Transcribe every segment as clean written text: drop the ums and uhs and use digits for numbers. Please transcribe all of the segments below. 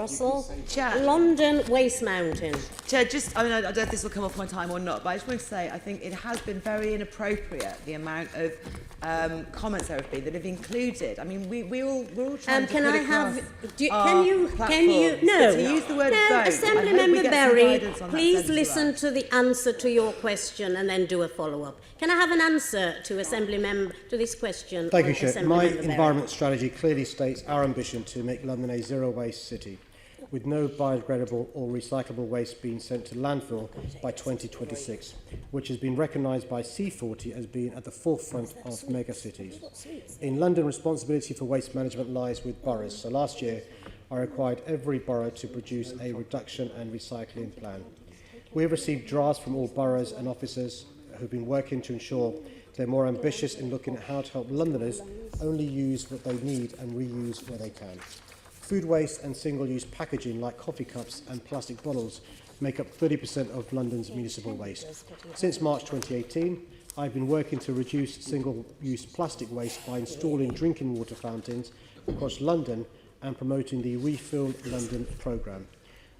Russell. Chair. London Waste Mountain. Chair, I don't know if this will come off my time or not, but I just want to say I think it has been very inappropriate, the amount of comments there have been that have included. I mean, we're all trying to can put I across have? Can you? no. To use the word no, vote, Assembly Member Berry, please listen to the answer to your question and then do a follow-up. Can I have an answer to Assembly Member to this question? Thank you, Chair. Assembly My Member environment strategy clearly states our ambition to make London a zero-waste city, with no biodegradable or recyclable waste being sent to landfill by 2026, which has been recognised by C40 as being at the forefront of megacities. In London, responsibility for waste management lies with boroughs. So last year, I required every borough to produce a reduction and recycling plan. We have received drafts from all boroughs and officers who've been working to ensure they're more ambitious in looking at how to help Londoners only use what they need and reuse where they can. Food waste and single-use packaging like coffee cups and plastic bottles make up 30% of London's municipal waste. Since March 2018, I've been working to reduce single-use plastic waste by installing drinking water fountains across London and promoting the Refill London programme.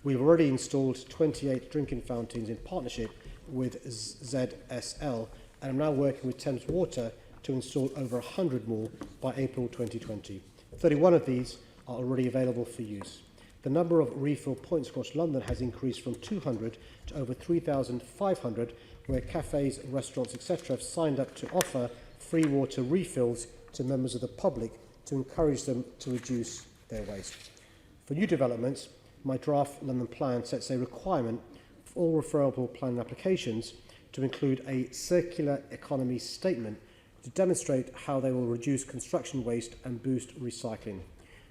We've already installed 28 drinking fountains in partnership with ZSL, and I'm now working with Thames Water to install over 100 more by April 2020. 31 of these are already available for use. The number of refill points across London has increased from 200 to over 3,500, where cafes, restaurants, etc. have signed up to offer free water refills to members of the public to encourage them to reduce their waste. For new developments, my draft London plan sets a requirement for all referable planning applications to include a circular economy statement to demonstrate how they will reduce construction waste and boost recycling.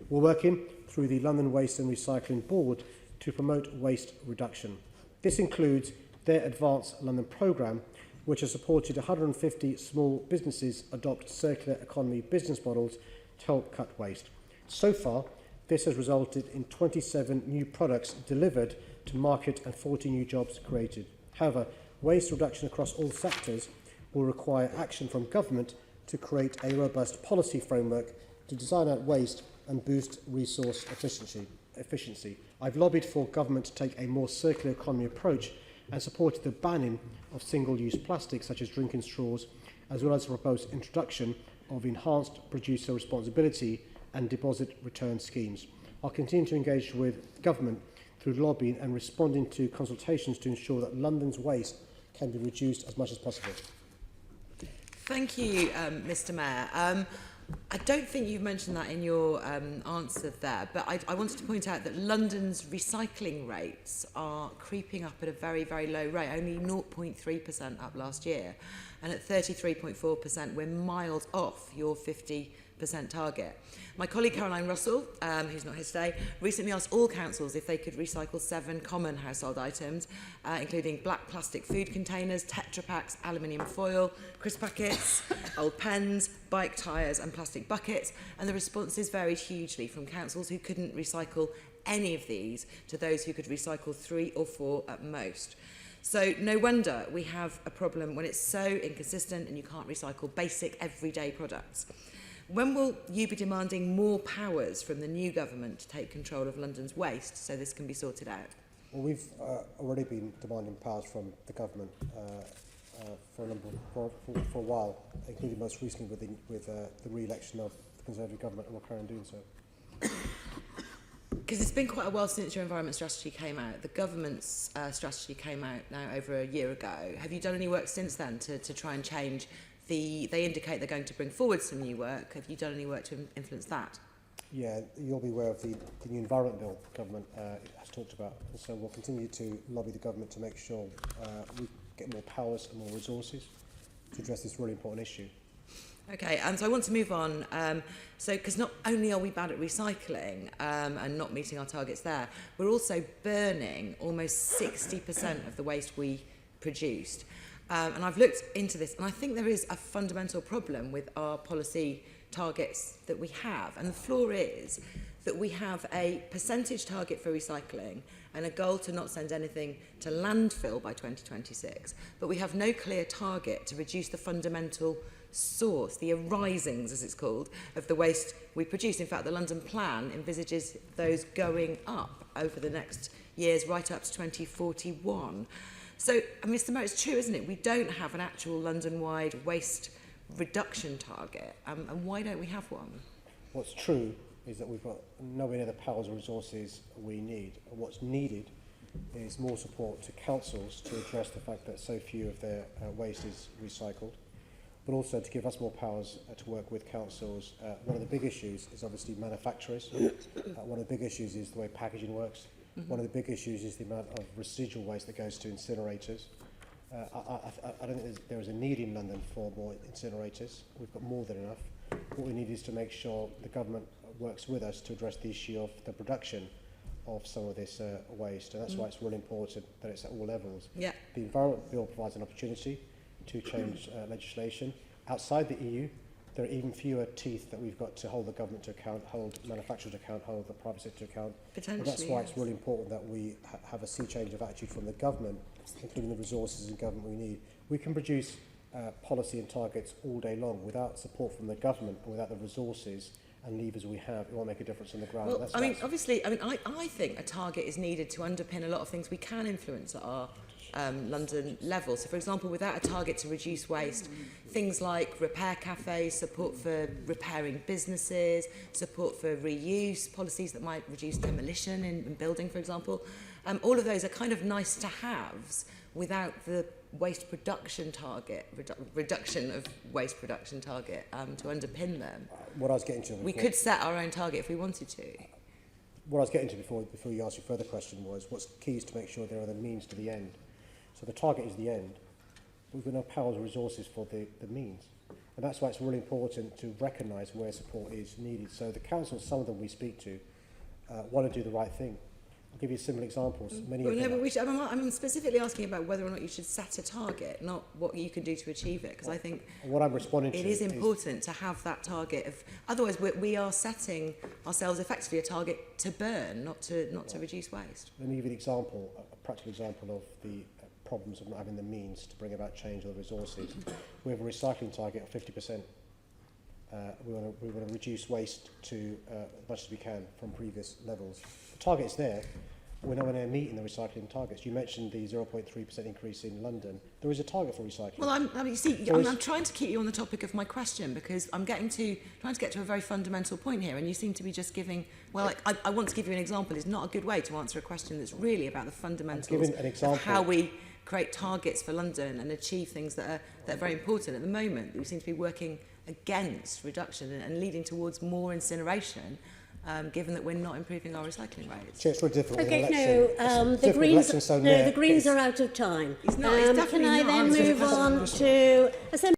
We're working through the London Waste and Recycling Board to promote waste reduction. This includes their Advanced London programme, which has supported 150 small businesses adopt circular economy business models to help cut waste. So far, this has resulted in 27 new products delivered to market and 40 new jobs created. However, waste reduction across all sectors will require action from government to create a robust policy framework to design out waste and boost resource efficiency. I've lobbied for government to take a more circular economy approach and supported the banning of single-use plastics such as drinking straws, as well as the proposed introduction of enhanced producer responsibility and deposit return schemes. I'll continue to engage with government through lobbying and responding to consultations to ensure that London's waste can be reduced as much as possible. Thank you, Mr. Mayor. I don't think you've mentioned that in your answer there, but I wanted to point out that London's recycling rates are creeping up at a very, very low rate, only 0.3% up last year. And at 33.4%, we're miles off your 50% target. My colleague Caroline Russell, who's not here today, recently asked all councils if they could recycle 7 common household items, including black plastic food containers, Tetra Paks, aluminium foil, crisp packets, old pens, bike tyres and plastic buckets, and the responses varied hugely from councils who couldn't recycle any of these to those who could recycle 3 or 4 at most. So no wonder we have a problem when it's so inconsistent and you can't recycle basic everyday products. When will you be demanding more powers from the new government to take control of London's waste so this can be sorted out? Well, we've already been demanding powers from the government for a while, including most recently with the re-election of the Conservative government, and we're currently doing so. Because it's been quite a while since your environment strategy came out. The government's strategy came out now over a year ago. Have you done any work since then to try and change they indicate they're going to bring forward some new work? Have you done any work to influence that? Yeah, you'll be aware of the new environment bill government has talked about. And so we'll continue to lobby the government to make sure we get more powers and more resources to address this really important issue. Okay, and so I want to move on. Because not only are we bad at recycling and not meeting our targets there, we're also burning almost 60% of the waste we produced. And I've looked into this, and I think there is a fundamental problem with our policy targets that we have. And the flaw is that we have a percentage target for recycling and a goal to not send anything to landfill by 2026, but we have no clear target to reduce the fundamental source, the arisings, as it's called, of the waste we produce. In fact, the London plan envisages those going up. over the next years, right up to 2041. So, Mr. Mayor, it's true, isn't it? We don't have an actual London-wide waste reduction target. And why don't we have one? What's true is that we've got nowhere near the powers and resources we need. What's needed is more support to councils to address the fact that so few of their waste is recycled, but also to give us more powers to work with councils. One of the big issues is obviously manufacturers. One of the big issues is the way packaging works. One of the big issues is the amount of residual waste that goes to incinerators. I don't think there is a need in London for more incinerators. We've got more than enough. What we need is to make sure the government works with us to address the issue of the production of some of this waste, and that's why it's really important that it's at all levels. Yeah. The Environment Bill provides an opportunity to change legislation. Outside the EU, there are even fewer teeth that we've got to hold the government to account, hold manufacturers to account, hold the private sector to account. Potentially, and that's why yes. it's really important that we have a sea change of attitude from the government, including the resources and government we need. We can produce policy and targets all day long without support from the government and without the resources and levers we have. It won't make a difference on the ground. Well, I think a target is needed to underpin a lot of things we can influence at our London level. So, for example, without a target to reduce waste, things like repair cafes, support for repairing businesses, support for reuse, policies that might reduce demolition in building, for example, all of those are kind of nice to haves without the waste production target, reduction of waste production target to underpin them. What I was getting to before, we could set our own target if we wanted to. what I was getting to before you asked your further question was what's key is to make sure there are the means to the end. So the target is the end. We've got no powers or resources for the means. And that's why it's really important to recognise where support is needed. So the councils, some of them we speak to, want to do the right thing. I'll give you simple examples. I'm specifically asking about whether or not you should set a target, not what you can do to achieve it, because I think what I'm responding it is important to have that target. Otherwise, we are setting ourselves effectively a target to burn, not to reduce waste. Let me give you an example, a practical example of the problems of not having the means to bring about change or the resources. We have a recycling target of 50%. We want to reduce waste to as much as we can from previous levels. The target is there. We're nowhere near meeting the recycling targets. You mentioned the 0.3% increase in London. There is a target for recycling. Well, I'm trying to keep you on the topic of my question because I'm trying to get to a very fundamental point here, and you seem to be just giving. Well, I want to give you an example. It's not a good way to answer a question that's really about the fundamentals of how we create targets for London and achieve things that are very important. At the moment, we seem to be working against reduction and leading towards more incineration, given that we're not improving our recycling rates. It's really difficult. Okay, the Greens are out of time. He's not, he's definitely can I not then answered the move question. on to Assembly?